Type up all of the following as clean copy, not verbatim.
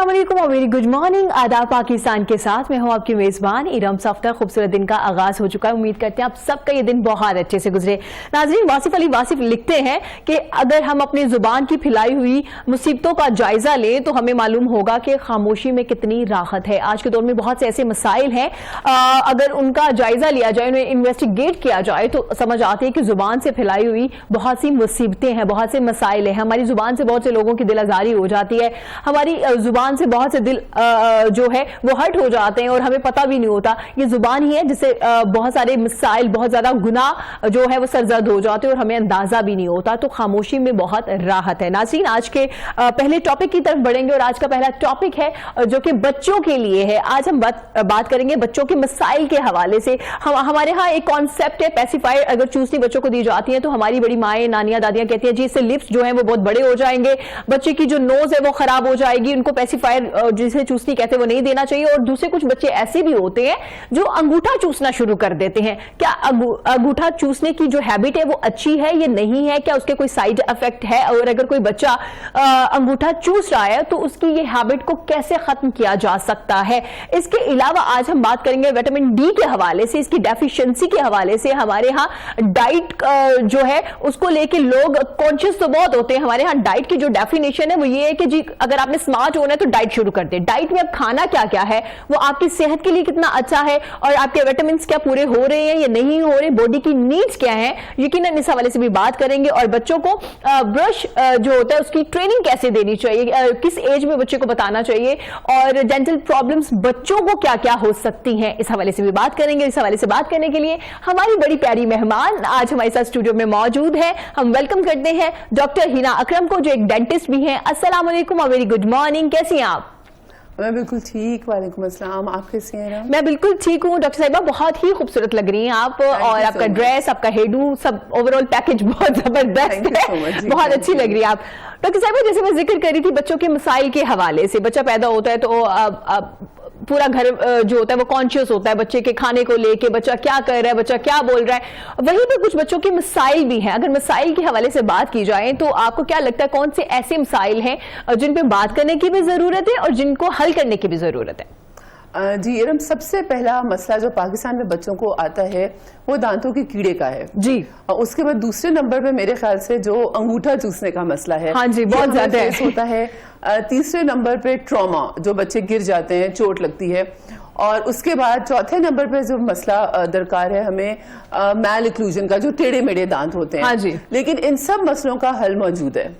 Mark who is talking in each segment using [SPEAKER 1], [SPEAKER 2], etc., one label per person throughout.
[SPEAKER 1] अस्सलाम वालेकुम और वेरी गुड मॉर्निंग। आदाब पाकिस्तान के साथ मैं हूं आपकी मेजबान इरम सफ्तर। खूबसूरत दिन का आगाज हो चुका है। उम्मीद करते हैं आप सबका ये दिन बहुत अच्छे से गुजरे। नाज़रीन, वासिफ अली वासिफ लिखते हैं कि अगर हम अपनी जुबान की फैलाई हुई मुसीबतों का जायजा लें तो हमें मालूम होगा कि खामोशी में कितनी राहत है। आज के दौर में बहुत से ऐसे मसाइल हैं, अगर उनका जायजा लिया जाए, उन्हें इन्वेस्टिगेट किया जाए तो समझ आती है कि जुबान से फैलाई हुई बहुत सी मुसीबतें हैं, बहुत से मसाइल हैं। हमारी जुबान से बहुत से लोगों की दिल आजारी हो जाती है, हमारी जुबान से बहुत से दिल जो है वो हर्ट हो जाते हैं और हमें पता भी नहीं होता। ये जुबान ही है जिससे बहुत सारे मिसाइल, बहुत ज्यादा गुनाह जो है वो सरजद हो जाते हैं और हमें अंदाजा भी नहीं होता। तो खामोशी में बहुत राहत है। नाज़रीन, आज के पहले टॉपिक की तरफ बढ़ेंगे और आज का पहला टॉपिक है जो कि बच्चों के लिए है। आज हम बात करेंगे बच्चों के मसाइल के हवाले से। हमारे यहाँ एक कॉन्सेप्ट है, पेसिफायर अगर चूसनी बच्चों को दी जाती है तो हमारी बड़ी माएँ, नानियां, दादियां कहती हैं जी इससे लिप्स जो है वो बहुत बड़े हो जाएंगे, बच्चे की जो नोज है वो खराब हो जाएगी, उनको पेसिफायर जिसे चूसनी कहते हैं वो नहीं देना चाहिए। और दूसरे कुछ बच्चे ऐसे भी होते हैं जो अंगूठा चूसना शुरू कर देते हैं। क्या अंगूठा चूसने की जो हैबिट है वो अच्छी है या नहीं है, क्या उसके कोई साइड इफेक्ट है, और अगर कोई बच्चा अंगूठा चूस रहा है तो उसकी ये हैबिट को कैसे खत्म किया जा सकता है। इसके अलावा आज हम बात करेंगे विटामिन डी के हवाले से, इसकी डेफिशिएंसी के हवाले से। हमारे यहाँ डाइट जो है उसको लेके लोग कॉन्शियस तो बहुत होते हैं। हमारे यहाँ डाइट की जो डेफिनेशन है वो ये है कि जी अगर आपने स्मार्ट होना है तो डाइट शुरू कर दे। डाइट में अब खाना क्या क्या है, वो आपकी सेहत के लिए कितना अच्छा है और आपके विटामिन क्या पूरे हो रहे हैं या नहीं हो रहे, बॉडी की नीड्स क्या है, यकीनन इस हवाले से भी बात करेंगे। और बच्चों को ब्रश जो होता है उसकी ट्रेनिंग कैसे देनी चाहिए, किस एज में बच्चे को बताना चाहिए, और डेंटल प्रॉब्लम्स बच्चों को क्या क्या हो सकती हैं, इस हवाले से भी बात करेंगे। इस हवाले से बात करने के लिए हमारी बड़ी प्यारी मेहमान आज हमारे साथ स्टूडियो में मौजूद है। हम वेलकम करते हैं डॉक्टर हिना अकरम को, जो एक डेंटिस्ट भी हैं। अस्सलाम वालेकुम और वेरी गुड मॉर्निंग। कैसी हैं आप?
[SPEAKER 2] मैं बिल्कुल ठीक। वालेकुम अस्सलाम। आप कैसी हैं?
[SPEAKER 1] मैं बिल्कुल ठीक हूँ डॉक्टर साहिबा, बहुत ही खूबसूरत लग रही हैं आप, और आपका ड्रेस, आपका हेडू, सब ओवरऑल पैकेज बहुत जबरदस्त है, बहुत अच्छी लग रही है आप। डॉक्टर साहिबा, जैसे मैं जिक्र कर रही थी बच्चों के मसाइल के हवाले से, बच्चा पैदा होता है तो पूरा घर जो होता है वो कॉन्शियस होता है बच्चे के खाने को लेके, बच्चा क्या कर रहा है, बच्चा क्या बोल रहा है। वहीं पे कुछ बच्चों के मसाइल भी हैं। अगर मसाइल के हवाले से बात की जाए तो आपको क्या लगता है कौन से ऐसे मसाइल हैं जिन पे बात करने की भी जरूरत है और जिनको हल करने की भी जरूरत है?
[SPEAKER 2] जी इरम, सबसे पहला मसला जो पाकिस्तान में बच्चों को आता है वो दांतों के कीड़े का है जी। उसके बाद दूसरे नंबर पे मेरे ख्याल से जो अंगूठा चूसने का मसला है,
[SPEAKER 1] हाँ जी, बहुत ज्यादा होता है।
[SPEAKER 2] तीसरे नंबर पे ट्रॉमा, जो बच्चे गिर जाते हैं, चोट लगती है। और उसके बाद चौथे नंबर पे जो मसला दरकार है हमें मैल इक्लूजन का, जो टेढ़े मेढ़े दांत होते हैं। हाँ जी। लेकिन इन सब मसलों का हल मौजूद है,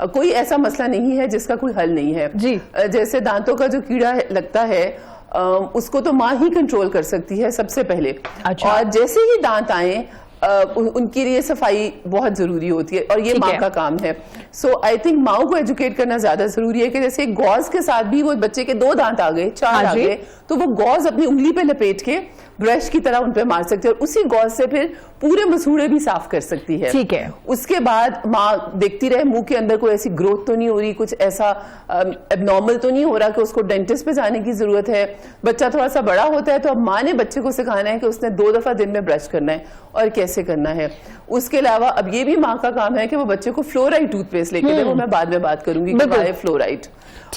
[SPEAKER 2] कोई ऐसा मसला नहीं है जिसका कोई हल नहीं है जी। जैसे दांतों का जो कीड़ा लगता है उसको तो माँ ही कंट्रोल कर सकती है सबसे पहले। अच्छा। और जैसे ही दांत आए उनके लिए सफाई बहुत जरूरी होती है और ये माँ का काम है। सो आई थिंक माँ को एजुकेट करना ज्यादा जरूरी है कि जैसे गॉज के साथ भी वो बच्चे के 2 दांत आ गए, 4 आ गए, तो वो गॉज अपनी उंगली पे लपेट के ब्रश की तरह उन पे मार सकती है और उसी गॉज से फिर पूरे मसूड़े भी साफ कर सकती है। ठीक है। उसके बाद माँ देखती रहे मुंह के अंदर कोई ऐसी ग्रोथ तो नहीं हो रही, कुछ ऐसा एबनॉर्मल तो नहीं हो रहा कि उसको डेंटिस्ट पे जाने की जरूरत है। बच्चा थोड़ा सा बड़ा होता है तो अब माँ ने बच्चे को सिखाना है कि उसने 2 दफा दिन में ब्रश करना है और कैसे करना है। उसके अलावा अब ये भी माँ का काम है कि वो बच्चे को फ्लोराइड टूथपेस्ट लेके दे, वो मैं बाद में बात करूंगी कि फ्लोराइड।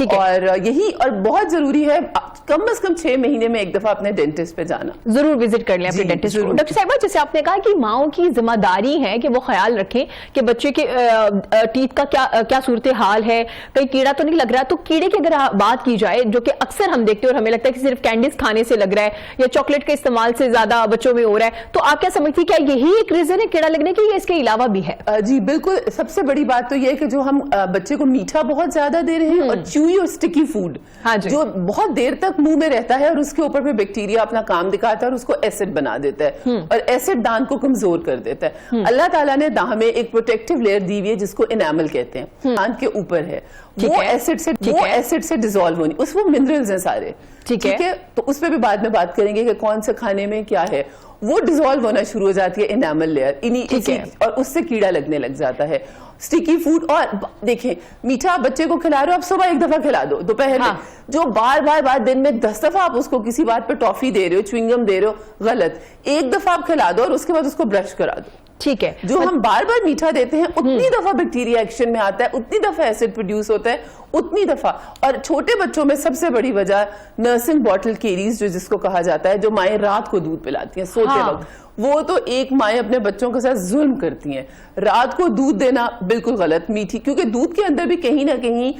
[SPEAKER 2] और यही और बहुत जरूरी है कम से कम 6 महीने में एक दफा अपने डेंटिस्ट पे जाना, जरूर विजिट कर लें अपने डेंटिस्ट को।
[SPEAKER 1] डॉक्टर साहिबा, जैसे आपने कहा कि माओं की जिम्मेदारी है कि वो ख्याल रखें कि बच्चे के टीथ का क्या सूरत हाल है, कहीं कीड़ा तो नहीं लग रहा। तो कीड़े की अगर बात की जाए, जो कि अक्सर हम देखते हैं और हमें लगता है कि सिर्फ कैंडीज खाने से लग रहा है या चॉकलेट के इस्तेमाल से ज्यादा बच्चों में हो रहा है, तो आप क्या समझती है, क्या यही एक रीजन है कीड़ा लगने की या इसके अलावा भी है?
[SPEAKER 2] जी बिल्कुल, सबसे बड़ी बात तो यह है कि जो हम बच्चे को मीठा बहुत ज्यादा दे रहे हैं और च्यूई और स्टिकी फूड जो बहुत देर तक मुंह में रहता है और उसके ऊपर भी बैक्टीरिया अपना काम दिखाता है और उसको एसिड बना देता है और एसिड दांत को कमजोर कर देता है। अल्लाह ताला ने हमें एक प्रोटेक्टिव लेयर दी हुई है जिसको इनामल कहते हैं, दांत के ऊपर है, वो एसिड से डिसॉल्व होनी, उसमें मिनरल्स हैं सारे। ठीक है, तो उस पर भी बाद में बात करेंगे कि कौन से खाने में क्या है, वो डिसॉल्व होना शुरू हो जाती है इनामल लेयर इसी और उससे कीड़ा लगने लग जाता है। स्टिकी फूड, और देखें मीठा बच्चे को खिला रहे हो आप, सुबह एक दफा खिला दो, दोपहर में जो बार दिन में 10 दफा आप उसको किसी बात पे टॉफी दे रहे हो, च्युइंगम दे रहे हो, गलत। एक दफा आप खिला दो और उसके बाद उसको ब्रश करा दो।
[SPEAKER 1] ठीक है,
[SPEAKER 2] जो हम बार बार मीठा देते हैं उतनी दफा बैक्टीरिया एक्शन में आता है, उतनी दफा एसिड प्रोड्यूस होता है, उतनी दफा। और छोटे बच्चों में सबसे बड़ी वजह नर्सिंग बॉटल केरीज जो जिसको कहा जाता है, जो माएं रात को दूध पिलाती हैं सोते वक्त, वो तो एक माएं अपने बच्चों के साथ जुल्म करती हैं। रात को दूध देना बिल्कुल गलत, मीठी, क्योंकि दूध के अंदर भी कहीं ना कहीं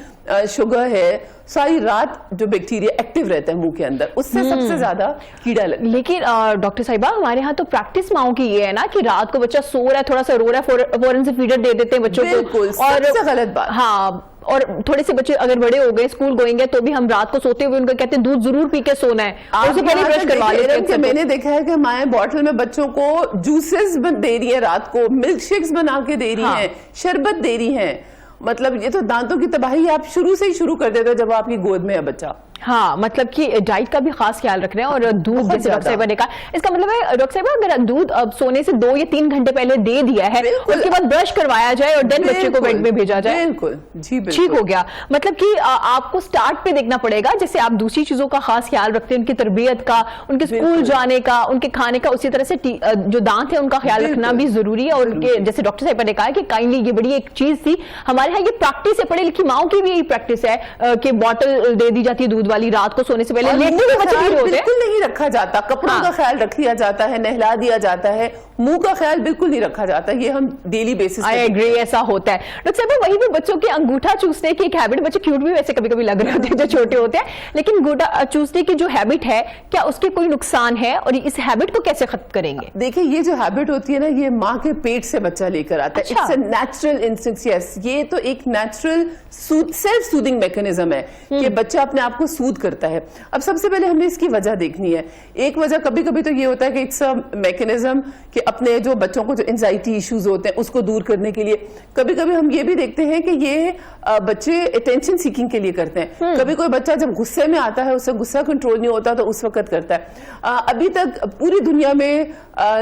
[SPEAKER 2] शुगर है, सारी रात जो बैक्टीरिया एक्टिव रहता है मुंह के अंदर, उससे सबसे ज्यादा कीड़ा लगता है।
[SPEAKER 1] लेकिन डॉक्टर साहिबा, हमारे यहाँ तो प्रैक्टिस माओं की ये है ना कि रात को बच्चा सो रहा है, थोड़ा सा रो रहा है, फौरन से फीडर दे देते हैं बच्चों को।
[SPEAKER 2] बिल्कुल, सबसे गलत बात।
[SPEAKER 1] हाँ, और थोड़े से बच्चे अगर बड़े हो गए, स्कूल गोइंग है, तो भी हम रात को सोते हुए उनको कहते हैं दूध जरूर पी के सोना है, और उससे पहले ब्रश करवा लेते हैं।
[SPEAKER 2] मैंने देखा है कि माएं बॉटल में बच्चों को जूसेस दे रही है, रात को मिल्क शेक्स बना के दे रही हैं, शरबत दे रही हैं। मतलब ये तो दांतों की तबाही आप शुरू से ही शुरू कर देते हो जब आपकी गोद में है बच्चा।
[SPEAKER 1] हाँ, मतलब कि डाइट का भी खास ख्याल रख रहे हैं। और दूध, जैसे डॉक्टर साहिबा ने कहा, इसका मतलब है डॉक्टर साहिबा, अगर दूध अब सोने से 2 या 3 घंटे पहले दे दिया है, उसके बाद ब्रश करवाया जाए और देन बच्चे को बेड में भेजा जाए,
[SPEAKER 2] बिल्कुल जी, बिल्कुल
[SPEAKER 1] ठीक हो गया। मतलब कि आपको स्टार्ट पे देखना पड़ेगा, जैसे आप दूसरी चीजों का खास ख्याल रखते हैं, उनकी तरबियत का, उनके स्कूल जाने का, उनके खाने का, उसी तरह से जो दांत है उनका ख्याल रखना भी जरूरी है। और उनके, जैसे डॉक्टर साहिबा ने कहा कि काइंडली, ये बड़ी एक चीज थी हमारे यहाँ, ये प्रैक्टिस है, पढ़े लिखी माओं की भी यही प्रैक्टिस है कि बॉटल दे दी जाती है दूध वाली रात को सोने से पहले, लेटे हुए बच्चे भी होते हैं,
[SPEAKER 2] बिल्कुल नहीं रखा जाता। कपड़ों का ख्याल रख लिया जाता है, नहला दिया जाता है, मुंह का ख्याल बिल्कुल नहीं रखा जाता। ये हम डेली बेसिस
[SPEAKER 1] आई एग्री, ऐसा होता है। डॉक्टर साहब, वही भी बच्चों के अंगूठा चूसने की एक हैबिट, बच्चे क्यूट भी वैसे कभी कभी लग रहे होते हैं जो छोटे होते हैं, लेकिन अंगूठा चूसने की जो हैबिट है, क्या उसके कोई नुकसान है, और इस हैबिट को कैसे खत्म करेंगे?
[SPEAKER 2] देखिए, ये जो हैबिट होती है ना, ये माँ के पेट से बच्चा लेकर आता है। It's a natural instinct. Yes, ये तो एक नेचुरल सेल्फ सूदिंग मैकेनिज्म है कि बच्चा अपने आप को सूद करता है। अब सबसे पहले हमने इसकी वजह देखनी है। एक वजह कभी कभी तो ये होता है कि इट्स अ मैकेनिज्म कि अपने जो बच्चों को जो एंजाइटी इश्यूज होते हैं उसको दूर करने के लिए। कभी कभी हम ये भी देखते हैं कि ये बच्चे अटेंशन सीकिंग के लिए करते हैं। कभी कोई बच्चा जब गुस्से में आता है, उससे गुस्सा कंट्रोल नहीं होता, तो उस वक्त करता है। अभी तक पूरी दुनिया में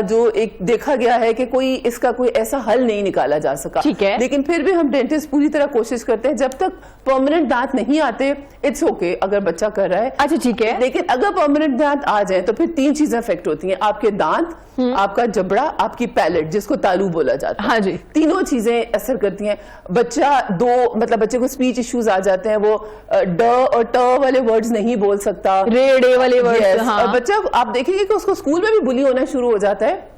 [SPEAKER 2] जो एक देखा गया है कि कोई इसका कोई ऐसा हल नहीं निकाला जा सका, लेकिन फिर भी हम डेंटिस्ट पूरी तरह कोशिश करते हैं, जब तक परमानेंट दांत नहीं आते, इट्स ओके अगर बच्चा कर रहा है,
[SPEAKER 1] अच्छा ठीक है।
[SPEAKER 2] लेकिन अगर परमानेंट दांत आ जाए तो फिर 3 चीजें अफेक्ट होती हैं, आपके दांत, आपका जबड़ा, आपकी पैलेट, जिसको तालू बोला जाता है।
[SPEAKER 1] हाँ जी,
[SPEAKER 2] तीनों चीजें असर करती हैं। मतलब बच्चे को स्पीच इश्यूज आ जाते हैं, वो ड और ट वाले वर्ड्स नहीं बोल सकता,
[SPEAKER 1] रे वाले वर्ड्स।
[SPEAKER 2] और बच्चा, आप देखेंगे कि उसको स्कूल में भी बुली होना शुरू हो जाता है,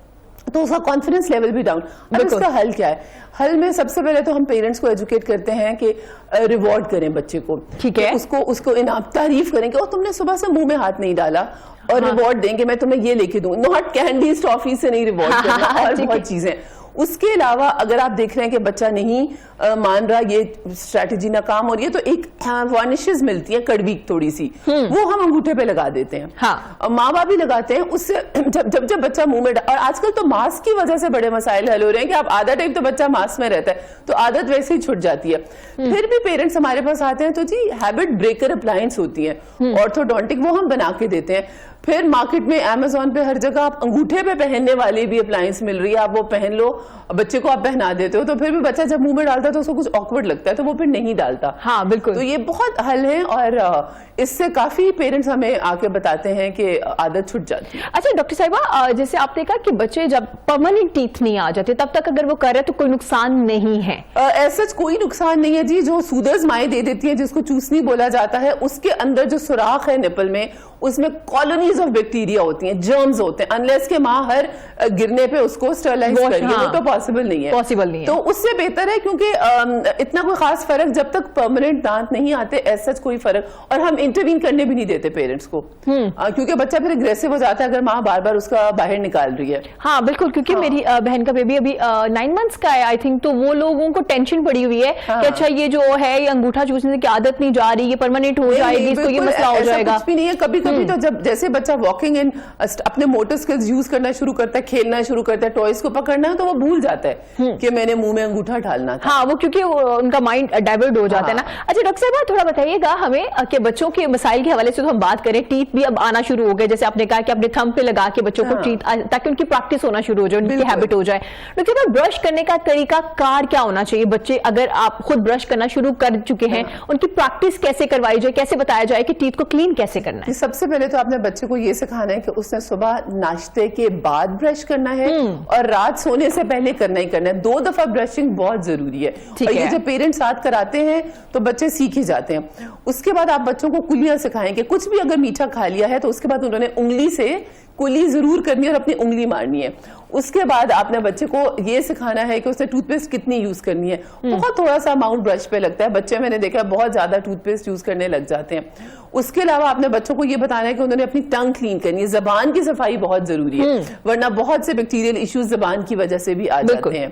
[SPEAKER 2] तो उसका कॉन्फिडेंस लेवल भी डाउन। अब इसका हल क्या है? हल में सबसे पहले तो हम पेरेंट्स को एजुकेट करते हैं कि रिवॉर्ड करें बच्चे को,
[SPEAKER 1] ठीक है,
[SPEAKER 2] उसको इनाम, तारीफ करें कि तुमने सुबह से मुंह में हाथ नहीं डाला, और रिवॉर्ड देंगे, मैं तुम्हें ये लेके दूं, नॉट कैंडीज टॉफी से नहीं रिवॉर्ड करना, और बहुत चीजें। उसके अलावा अगर आप देख रहे हैं कि बच्चा नहीं मान रहा, ये स्ट्रैटेजी नाकाम हो रही है, तो एक वार्निशेस मिलती है कड़वी थोड़ी सी, वो हम अंगूठे पे लगा देते हैं। हाँ। माँ बाप भी लगाते हैं, उससे जब बच्चा मुंह में, और आजकल तो मास्क की वजह से बड़े मसाइल हल हो रहे हैं कि आप आधा टाइम तो बच्चा मास्क में रहता है, तो आदत वैसे ही छूट जाती है। फिर भी पेरेंट्स हमारे पास आते हैं, तो जी हैबिट ब्रेकर अप्लायंस होती है ऑर्थोडोंटिक, वो हम बना के देते हैं। फिर मार्केट में अमेज़न पे हर जगह आप अंगूठे पे पहनने वाली भी अप्लायंस मिल रही है, आप वो पहन लो, बच्चे को आप पहना देते हो, तो फिर भी बच्चा जब मुंह में डालता है तो उसको कुछ ऑकवर्ड लगता है, तो वो फिर नहीं डालता।
[SPEAKER 1] हाँ बिल्कुल।
[SPEAKER 2] तो ये बहुत हल है, और इससे काफी पेरेंट्स हमें आके बताते हैं कि आदत छूट जाती है।
[SPEAKER 1] अच्छा डॉक्टर साहिबा, जैसे आपने कहा कि बच्चे जब परमानेंट टीथ नहीं आ जाते तब तक अगर वो कर रहे तो कोई नुकसान नहीं है?
[SPEAKER 2] ऐसा कोई नुकसान नहीं है जी। जो सूदर्स माएं दे देती है, जिसको चूसनी बोला जाता है, उसके अंदर जो सुराख है निपल में, उसमें कॉलोनीज ऑफ बैक्टीरिया होती हैं, जर्म्स होते हैं, अनलेस के माँ हर गिरने पे उसको स्टरलाइज करिए, वो तो पॉसिबल नहीं है। तो उससे बेहतर है, क्योंकि इतना कोई खास फर्क, जब तक परमानेंट दांत नहीं आते ऐसा कोई फर्क, और हम इंटरवीन करने भी नहीं देते पेरेंट्स को, क्योंकि बच्चा फिर एग्रेसिव हो जाता है अगर माँ बार बार उसका बाहर निकाल रही है।
[SPEAKER 1] हाँ बिल्कुल, क्योंकि मेरी बहन का बेबी अभी 9 मंथ्स का है आई थिंक, तो वो लोगों को टेंशन पड़ी हुई है कि अच्छा ये जो है ये अंगूठा चूसने की आदत नहीं जा रही, ये परमानेंट हो जाएगी, इसको ये मसला हो जाएगा।
[SPEAKER 2] कुछ भी नहीं है। कभी कभी तो जब जैसे बच्चा वॉकिंग एंड अपने मोटर स्किल्स यूज करना शुरू करता है, खेलना शुरू करता है, टॉयज को पकड़ना है, तो वो भूल जाता है कि मैंने मुंह में अंगूठा डालना था।
[SPEAKER 1] हाँ, वो क्योंकि उनका माइंड डाइवर्ट हो जाता है ना। अच्छा डॉक्टर साहब, थोड़ा बताइएगा हमें कि बच्चों के मसाइल के हवाले से तो हम बात करें, टीथ भी अब आना शुरू हो गए, जैसे आपने कहा कि अपने थंब पे लगा के बच्चों को टीथ, ताकि उनकी प्रैक्टिस होना शुरू हो जाए, उनकी हैबिट हो जाए। डॉक्टर साहब, ब्रश करने का तरीका कार क्या होना चाहिए? बच्चे अगर आप खुद ब्रश करना शुरू कर चुके हैं, उनकी प्रैक्टिस कैसे करवाई जाए, कैसे बताया जाए कि टीथ को क्लीन कैसे करना है?
[SPEAKER 2] सबसे सबसे पहले तो आपने बच्चे को ये सिखाना है कि उसने सुबह नाश्ते के बाद ब्रश करना है और रात सोने से पहले करना ही करना है। 2 दफा ब्रशिंग बहुत जरूरी है और ये जब पेरेंट्स साथ कराते हैं तो बच्चे सीख ही जाते हैं। उसके बाद आप बच्चों को कुलियां सिखाएंगे। कुछ भी अगर मीठा खा लिया है तो उसके बाद उन्होंने उंगली से कुली जरूर करनी है और अपनी उंगली मारनी है। उसके बाद आपने बच्चे को ये सिखाना है कि उसने टूथपेस्ट कितनी यूज करनी है। बहुत थोड़ा सा अमाउंट ब्रश पे लगता है, बच्चे मैंने देखा है बहुत ज्यादा टूथपेस्ट यूज करने लग जाते हैं। उसके अलावा आपने बच्चों को ये बताना है कि उन्होंने अपनी टंग क्लीन करनी है। जबान की सफाई बहुत जरूरी है, वरना बहुत से बैक्टीरियल इश्यूज जबान की वजह से भी आ जाते हैं।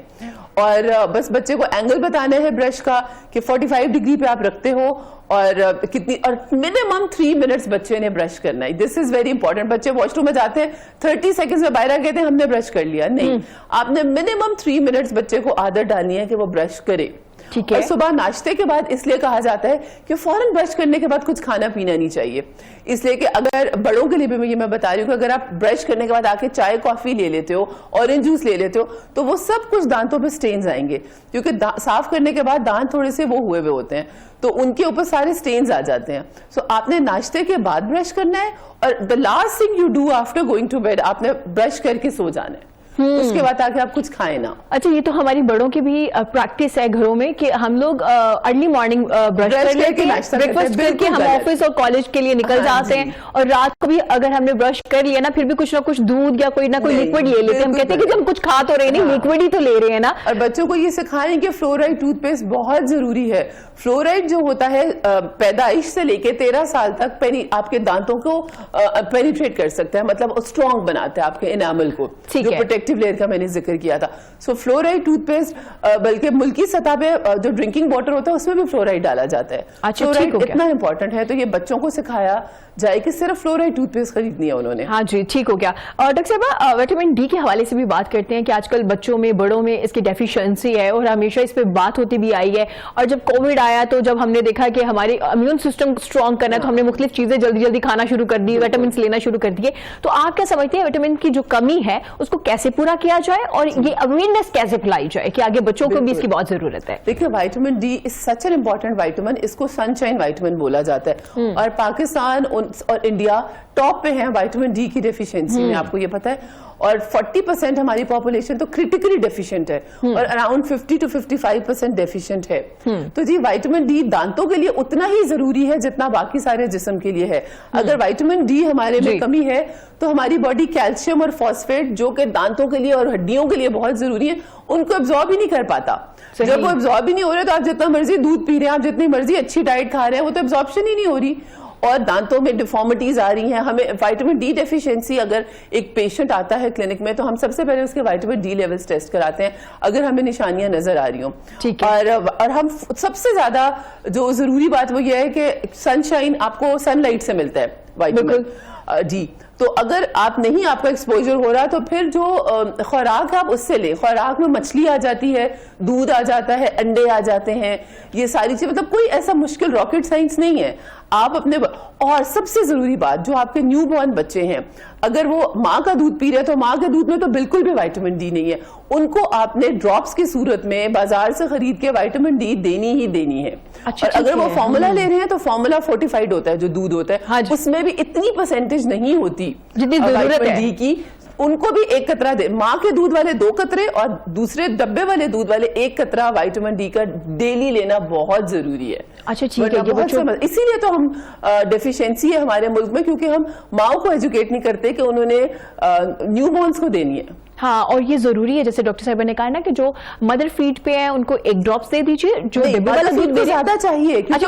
[SPEAKER 2] और बस बच्चे को एंगल बताना है ब्रश का कि 45 डिग्री पे आप रखते हो और कितनी, और मिनिमम 3 मिनट्स बच्चे ने ब्रश करना है। This is very important. बच्चे वॉशरूम में जाते हैं 30 सेकंड्स में बाहर कहते हैं हमने ब्रश कर लिया, नहीं, आपने मिनिमम 3 मिनट्स बच्चे को आदत डालनी है कि वो ब्रश करे।
[SPEAKER 1] ठीक है।
[SPEAKER 2] और सुबह नाश्ते के बाद इसलिए कहा जाता है कि फौरन ब्रश करने के बाद कुछ खाना पीना नहीं चाहिए, इसलिए कि अगर बड़ों के लिए भी ये मैं बता रही हूँ कि अगर आप ब्रश करने के बाद आके चाय कॉफी ले लेते हो, ऑरेंज जूस ले लेते हो, तो वो सब कुछ दांतों पे स्टेन्स आएंगे, क्योंकि साफ करने के बाद दांत थोड़े से वो हुए होते हैं तो उनके ऊपर सारे स्टेन्स आ जाते हैं। सो आपने नाश्ते के बाद ब्रश करना है और the last thing you do after going to bed, आपने ब्रश करके सो जाना है। उसके बाद आके आप कुछ खाएं ना।
[SPEAKER 1] अच्छा, ये तो हमारी बड़ों की भी प्रैक्टिस है घरों में कि हम लोग अर्ली मॉर्निंग ब्रश कर लेते हैं, ब्रेकफास्ट करके हम ऑफिस और कॉलेज के लिए निकल जाते हैं, और रात को भी अगर हमने ब्रश कर लिया ना फिर भी कुछ ना कुछ दूध या कोई ना कोई लिक्विड ले लेते हैं। हम कहते हैं कि हम कुछ खा तो रहे नहीं, लिक्विड ही तो ले रहे हैं ना।
[SPEAKER 2] और बच्चों को ये सिखाएं कि फ्लोराइड टूथपेस्ट बहुत जरूरी है। फ्लोराइड जो होता है पैदाइश से लेके 13 साल तक आपके दांतों को पेनिट्रेट कर सकता है, मतलब स्ट्रॉन्ग बनाता है आपके इनामल को, जो प्रोटेक्टिव लेयर का मैंने जिक्र किया था। सो फ्लोराइड टूथपेस्ट, बल्कि मुल्की सतह पे जो ड्रिंकिंग वाटर होता है उसमें भी फ्लोराइड डाला जाता है।
[SPEAKER 1] अच्छा,
[SPEAKER 2] फ्लोराइड इतना इंपॉर्टेंट है, तो ये बच्चों को सिखाया जाए कि सिर्फ फ्लोराइड टूथपेस्ट खरीदनी है उन्होंने।
[SPEAKER 1] हाँ जी, ठीक हो गया। डॉक्टर साहब, विटामिन डी के हवाले से भी बात करते हैं कि आजकल बच्चों में, बड़ों में इसकी डेफिशिएंसी है और हमेशा इस पे बात होती भी आई है। और जब कोविड आया तो जब हमने देखा कि हमारी इम्यून सिस्टम स्ट्रॉन्ग करना है तो हमने मुख्तलिफ चीजें जल्दी जल्दी खाना शुरू कर दी, विटामिन लेना शुरू कर दिए। तो आप क्या समझते हैं विटामिन की जो कमी है उसको कैसे पूरा किया जाए और ये अवेयरनेस कैसे फैलाई जाए कि आगे बच्चों को भी इसकी बहुत जरूरत है?
[SPEAKER 2] देखिए, vitamin D is such an important vitamin, इसको सनशाइन विटामिन बोला जाता है और पाकिस्तान और इंडिया टॉप पे है विटामिन डी की डेफिशिएंसी में, आपको ये पता है। और 40% हमारी पॉपुलेशन तो क्रिटिकली डेफिशिएंट है और अराउंड 50 to 55% डेफिशिएंट है। तो जी विटामिन डी दांतों के लिए उतना ही जरूरी है जितना बाकी सारे जिस्म के लिए है। अगर विटामिन डी हमारे में कमी है तो हमारी बॉडी कैल्शियम और फॉस्फेट, जो कि दांतों के लिए और हड्डियों के लिए बहुत जरूरी है, उनको एब्जॉर्ब ही नहीं कर पाता। जब वो एब्जॉर्ब ही नहीं हो रहे तो आप जितना मर्जी दूध पी रहे हैं, आप जितनी मर्जी अच्छी डाइट खा रहे हैं, वो तो एब्जॉर्प्शन ही नहीं हो रही और दांतों में डिफॉर्मिटीज आ रही हैं। हमें विटामिन डी डेफिशिएंसी, अगर एक पेशेंट आता है क्लिनिक में तो हम सबसे पहले उसके विटामिन डी लेवल्स टेस्ट कराते हैं अगर हमें निशानियां नजर आ रही हो। और हम सबसे ज्यादा जो जरूरी बात वो ये है कि सनशाइन आपको सनलाइट से मिलता है विटामिन डी। तो अगर आप नहीं, आपका एक्सपोजर हो रहा तो फिर जो खुराक है आप उससे लें। खुराक में मछली आ जाती है, दूध आ जाता है, अंडे आ जाते हैं, ये सारी चीज, मतलब कोई ऐसा मुश्किल रॉकेट साइंस नहीं है। आप अपने, और सबसे जरूरी बात, जो आपके न्यूबॉर्न बच्चे हैं अगर वो माँ का दूध पी रहे हैं तो माँ के दूध में तो बिल्कुल भी विटामिन डी नहीं है, उनको आपने ड्रॉप्स की सूरत में बाजार से खरीद के विटामिन डी देनी ही देनी है।
[SPEAKER 1] अच्छा,
[SPEAKER 2] और अगर वो फॉर्मूला ले रहे हैं तो फॉर्मूला फोर्टिफाइड होता है, जो दूध होता है।
[SPEAKER 1] हाँ,
[SPEAKER 2] उसमें भी इतनी परसेंटेज नहीं होती
[SPEAKER 1] जितनी जरूरत है
[SPEAKER 2] डी की। उनको भी 1 कतरा दे, माँ के दूध वाले 2 कतरे और दूसरे डब्बे वाले दूध वाले 1 कतरा विटामिन डी का डेली लेना बहुत जरूरी है।
[SPEAKER 1] अच्छा, ठीक है।
[SPEAKER 2] इसीलिए तो हम डेफिशिएंसी है हमारे मुल्क में, क्योंकि हम माओ को एजुकेट नहीं करते कि उन्होंने न्यूबॉर्न्स को देनी है।
[SPEAKER 1] हाँ, और ये जरूरी है, जैसे डॉक्टर साहब ने कहा ना कि जो मदर फीड पे है उनको 1 ड्रॉप्स दे दीजिए, जो डिब्बे वाला दूध दे
[SPEAKER 2] ज्यादा चाहिए।
[SPEAKER 1] अच्छा,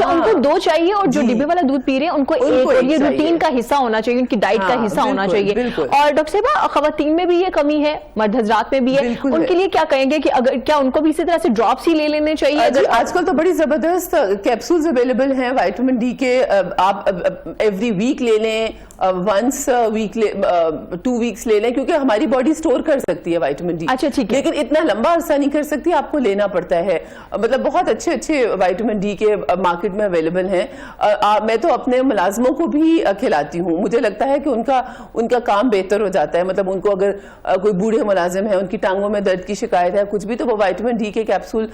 [SPEAKER 1] उनको 2 चाहिए और जो डिब्बे वाला दूध पी रहे हैं उनको 1, और ये रूटीन का हिस्सा होना चाहिए, उनकी डाइट का हिस्सा होना चाहिए। और डॉक्टर साहब, खवातीन में भी ये कमी है, मर्द हजरात में भी है, उनके लिए क्या कहेंगे कि अगर क्या उनको भी इसी तरह से ड्रॉप्स ही ले लेने चाहिए?
[SPEAKER 2] आजकल तो बड़ी जबरदस्त कैप्सूल्स अवेलेबल हैं विटामिन डी के, आप एवरी वीक ले लें, वंस वीक 2 वीक्स ले लें, क्योंकि हमारी बॉडी स्टोर कर सकती है विटामिन डी।
[SPEAKER 1] अच्छा, ठीक है।
[SPEAKER 2] लेकिन इतना लंबा अरसा नहीं कर सकती, आपको लेना पड़ता है। मतलब बहुत अच्छे अच्छे विटामिन डी के मार्केट में अवेलेबल हैं। मैं तो अपने मुलाजमों को भी खिलाती हूँ। मुझे लगता है कि उनका काम बेहतर हो जाता है। मतलब उनको अगर कोई बूढ़े मुलाजिम है, उनकी टांगों में दर्द की शिकायत है, कुछ भी, तो वो विटामिन डी के कैप्सूल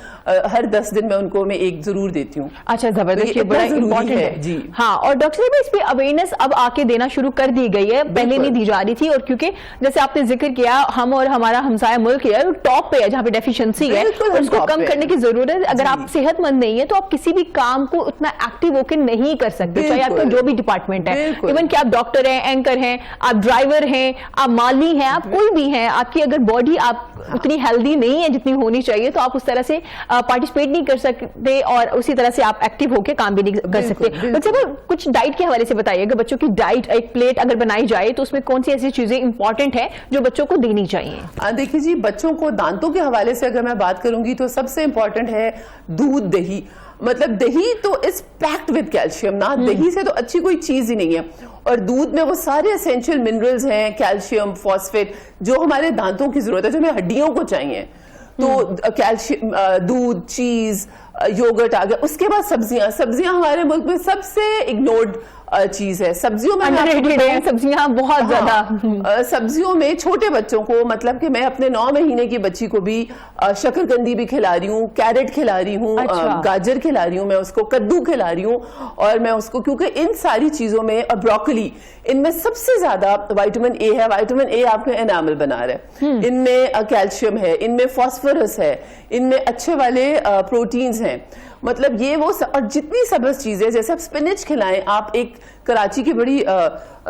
[SPEAKER 2] हर 10 दिन में उनको मैं एक जरूर देती हूँ।
[SPEAKER 1] अच्छा, जबरदस्त, ये बड़ा इंपॉर्टेंट है जी। हाँ, और डॉक्टर साहब इस पे अवेयरनेस अब आके देना शुरू कर दी गई है, पहले नहीं दी जा रही थी। और क्योंकि जैसे आपने जिक्र किया, हम और हमारा हमसाया मुल्क है टॉप पे है जहाँ पे डेफिशिएंसी है, उसको कम करने की जरूरत है। अगर आप सेहतमंद नहीं है तो आप किसी भी काम को उतना एक्टिव होकर नहीं कर सकते, चाहे आपका जो भी डिपार्टमेंट है। इवन कि आप डॉक्टर हैं, एंकर हैं, आप ड्राइवर हैं, आप माली हैं, आप कोई भी हैं, आपकी अगर बॉडी आप उतनी हेल्दी नहीं है जितनी होनी चाहिए, तो आप उस तरह से पार्टिसिपेट नहीं कर सकते और उसी तरह से आप एक्टिव होकर काम भी नहीं कर सकते। बच्चों को कुछ डाइट के हवाले से बताइएगा, बच्चों की डाइट एक प्लेट अगर बनाई जाए तो उसमें कौन सी ऐसी चीजें इंपॉर्टेंट है जो बच्चों को देनी चाहिए?
[SPEAKER 2] देखिए जी, बच्चों को दांतों के हवाले से अगर मैं बात करूंगी तो सबसे इंपॉर्टेंट है दूध, दही। मतलब दही तो इज पैक्ड विद कैल्शियम ना, दही से तो अच्छी कोई चीज ही नहीं है। और दूध में वो सारे एसेंशियल मिनरल्स हैं, कैल्शियम, फॉस्फेट, जो हमारे दांतों की जरूरत है, जो हमें हड्डियों को चाहिए। तो कैल्शियम, दूध, चीज, योगर्ट आ गया। उसके बाद सब्जियां हमारे मुल्क में सबसे इग्नोर्ड चीज है। सब्जियों में
[SPEAKER 1] सब्जियां बहुत ज्यादा।
[SPEAKER 2] सब्जियों में छोटे बच्चों को, मतलब कि मैं अपने 9 महीने की बच्ची को भी शकरकंदी भी खिला रही हूँ, कैरेट खिला रही हूँ, गाजर खिला रही हूँ, मैं उसको कद्दू खिला रही हूँ। और मैं उसको, क्योंकि इन सारी चीजों में, और ब्रोकली, इनमें सबसे ज्यादा विटामिन ए है। विटामिन ए आपके एनामल बना रहा है, इनमें कैल्शियम है, इनमें फॉस्फोरस है, इनमें अच्छे वाले प्रोटीन्स हैं। मतलब ये वो और जितनी सब्ज चीजें, जैसे आप स्पिनच खिलाएं, आप एक कराची की बड़ी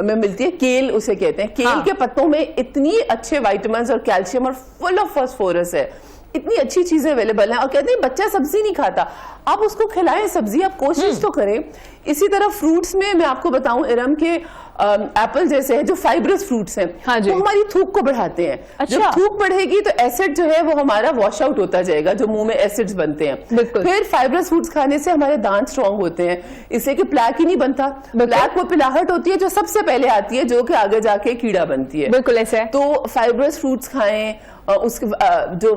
[SPEAKER 2] में मिलती है केल, उसे कहते हैं, केल के पत्तों में इतनी अच्छे विटामिन्स और कैल्शियम और फुल ऑफ फॉस्फोरस है, इतनी अच्छी चीजें अवेलेबल हैं। और कहते हैं बच्चा सब्जी नहीं खाता, आप उसको खिलाएं सब्जी, आप कोशिश तो करें। इसी तरह फ्रूट्स में मैं आपको बताऊं इरम के एप्पल जैसे है जो फाइब्रस फ्रूट्स हैं, वो हमारी थूक को बढ़ाते हैं।
[SPEAKER 1] अच्छा।
[SPEAKER 2] जब थूक बढ़ेगी तो एसिड जो है वो हमारा वॉश आउट होता जाएगा, जो मुंह में एसिड्स बनते हैं। फिर फाइब्रस फ्रूट्स खाने से हमारे दांत स्ट्रांग होते हैं, इससे कि प्लैक ही नहीं बनता। प्लैक वो पिलाहट होती है जो सबसे पहले आती है, जो कि आगे जाके कीड़ा बनती है।
[SPEAKER 1] बिल्कुल ऐसा है।
[SPEAKER 2] तो फाइब्रस फ्रूट्स खाएं। उसके जो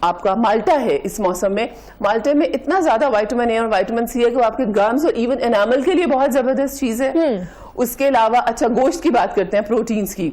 [SPEAKER 2] आपका माल्टा है, इस मौसम में माल्टे में इतना ज्यादा विटामिन ए और विटामिन सी है कि वो आपके गम्स और इवन एनामल के लिए बहुत जबरदस्त चीज है। उसके अलावा अच्छा, गोश्त की बात करते हैं, प्रोटीन्स की,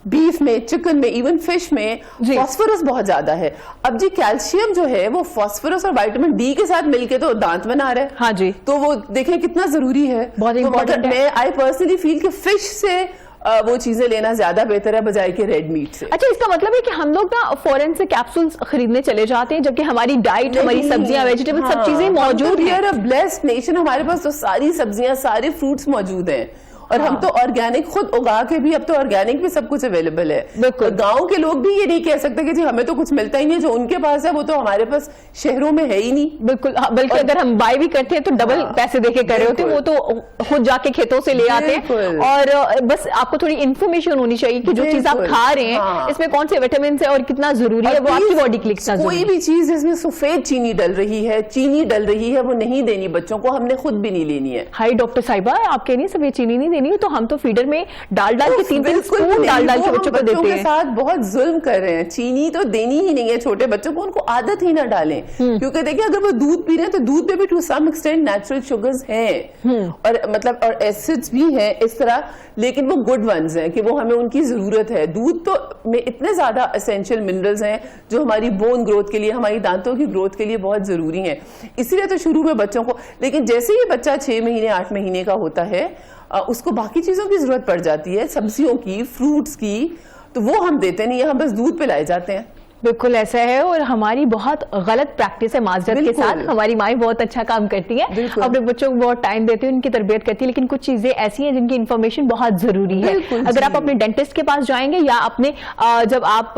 [SPEAKER 2] बीफ में, चिकन में, इवन फिश में फास्फोरस बहुत ज्यादा है। अब जी कैल्शियम जो है वो फास्फोरस और विटामिन डी के साथ मिलके तो दांत बना रहा है।
[SPEAKER 1] हाँ जी।
[SPEAKER 2] तो वो देखें कितना जरूरी है, बहुत इंपॉर्टेंट है। आई पर्सनली फील कि फिश से वो चीजें लेना ज्यादा बेहतर है बजाय के रेड मीट से।
[SPEAKER 1] अच्छा, इसका मतलब है कि हम लोग ना फॉरेन से कैप्सूल्स खरीदने चले जाते हैं, जबकि हमारी डाइट, हमारी सब्जियां, वेजिटेबल, सब चीजें मौजूद हैं।
[SPEAKER 2] ब्लेस्ड नेशन, हमारे पास तो सारी सब्जियां, सारे फ्रूट्स मौजूद हैं। और हम तो ऑर्गेनिक खुद उगा के भी, अब तो ऑर्गेनिक भी सब कुछ अवेलेबल है। बिल्कुल। गांव के लोग भी ये नहीं कह सकते कि जी हमें तो कुछ मिलता ही नहीं, जो उनके पास है वो तो हमारे पास शहरों में है ही नहीं।
[SPEAKER 1] बिल्कुल, बल्कि अगर हम बाय भी करते हैं तो डबल पैसे देके कर रहे होते हैं, वो तो खुद जाके खेतों से ले आते हैं। और बस आपको थोड़ी इन्फॉर्मेशन होनी चाहिए कि जो चीज आप खा रहे हैं इसमें कौन से विटामिन है और कितना जरूरी है, वो आपकी बॉडी के लिए कितना जरूरी है।
[SPEAKER 2] कोई भी चीज जिसमें सफेद चीनी डल रही है, चीनी डल रही है, वो नहीं देनी बच्चों को, हमने खुद भी नहीं लेनी है।
[SPEAKER 1] हाई डॉक्टर साहिबा, आप कह रही हैं सफेद चीनी नहीं देनी है, तो हम तो फीडर में डाल के 3-3 स्पून डाल के बच्चों को देते हैं।
[SPEAKER 2] साथ बहुत जुल्म कर रहे हैं। चीनी तो देनी ही नहीं है छोटे बच्चों को, उनको आदत ही ना डालें। क्योंकि देखिए अगर वो दूध पी रहे हैं तो दूध में भी to some extent natural sugars हैं, और मतलब और एसिड्स भी हैं इस तरह, लेकिन वो गुड वंस हैं कि वो हमें उनकी जरूरत है। दूध तो में इतने ज्यादा एसेंशियल मिनरल्स हैं जो हमारी बोन ग्रोथ के लिए, हमारी दांतों की ग्रोथ के लिए बहुत जरूरी हैं। इसीलिए तो शुरू में बच्चों को, लेकिन जैसे ही बच्चा 6 महीने 8 महीने का होता है उसको बाकी चीजों की जरूरत पड़ जाती है, सब्जियों की, फ्रूट्स की, तो वो हम देते नहीं है, हम बस दूध पिलाए जाते हैं।
[SPEAKER 1] बिल्कुल ऐसा है, और हमारी बहुत गलत प्रैक्टिस है माजरत के साथ। हमारी माएँ बहुत अच्छा काम करती है, अपने बच्चों को बहुत टाइम देती है, उनकी तरबियत करती है, लेकिन कुछ चीजें ऐसी हैं जिनकी इन्फॉर्मेशन बहुत जरूरी है। अगर आप अपने डेंटिस्ट के पास जाएंगे या अपने जब आप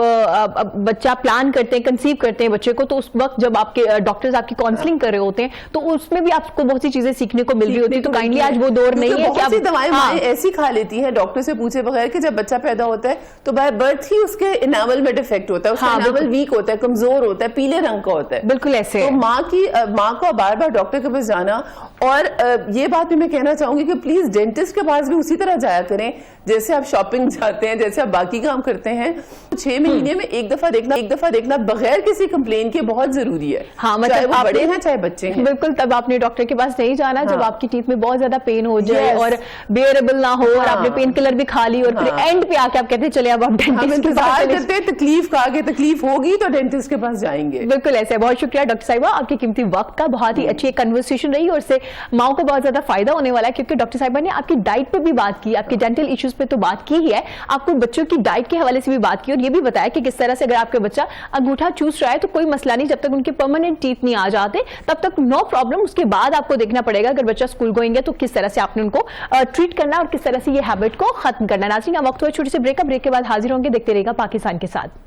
[SPEAKER 1] बच्चा प्लान करते हैं, कंसीव करते हैं बच्चे को, तो उस वक्त जब आपके डॉक्टर्स आपकी काउंसलिंग कर रहे होते हैं तो उसमें भी आपको बहुत सी चीजें सीखने को मिल रही होती है। तो काइंडली आज वो दौर नहीं है कि आप
[SPEAKER 2] दवाएं ऐसी खा लेती हैं डॉक्टर से पूछे बगैर कि जब बच्चा पैदा होता है तो बाय बर्थ ही उसके इनामल में डिफेक्ट होता है, एनामल वीक होता है, कमजोर होता है, पीले रंग का होता है,
[SPEAKER 1] बिल्कुल ऐसे।
[SPEAKER 2] तो माँ को बार बार डॉक्टर के पास जाना। और ये बात भी मैं कहना चाहूंगी कि प्लीज डेंटिस्ट के पास भी उसी तरह जाया करें जैसे आप शॉपिंग जाते हैं, जैसे आप बाकी काम करते हैं। 6 महीने में एक दफा देखना बगैर किसी कंप्लेन के बहुत जरूरी है।
[SPEAKER 1] हाँ, मतलब
[SPEAKER 2] चाहे वो बड़े हैं चाहे बच्चे हैं।
[SPEAKER 1] बिल्कुल, तब आपने डॉक्टर के पास नहीं जाना जब आपकी टीथ में बहुत ज्यादा पेन हो जाए और बेयरेबल ना हो और आपने पेन किलर भी खा ली और फिर एंड पे आके आप कहते हैं चले अब आप डेंटिस्ट के पास
[SPEAKER 2] करते तकलीफ का आगे तकलीफ होगी तो डेंटिस्ट के पास जाएंगे।
[SPEAKER 1] बिल्कुल ऐसे। बहुत शुक्रिया डॉक्टर साहिबा, आपके कीमती वक्त का। बहुत ही अच्छी कन्वर्सेशन रही और इससे माओ को बहुत ज्यादा फायदा होने वाला है, क्योंकि डॉक्टर साहिबा ने आपकी डाइट पे भी बात की, आपके डेंटल इश्यूज पे तो बात की ही है, आपको बच्चों की डाइट के हवाले से भी बात की और ये भी बताया कि किस तरह से अगर आपका बच्चा अंगूठा चूस रहा है तो कोई मसला नहीं, जब तक उनके परमानेंट टीथ नहीं आ जाते तब तक नो प्रॉब्लम। उसके बाद आपको देखना पड़ेगा अगर बच्चा स्कूल गोइंग है तो किस तरह से आपने उनको ट्रीट करना और किस तरह से ये हैबिट को खत्म करना। नाज़रीन, वक्त हुआ छोटे से ब्रेक के बाद हाजिर होंगे, देखते रहेगा पाकिस्तान के साथ।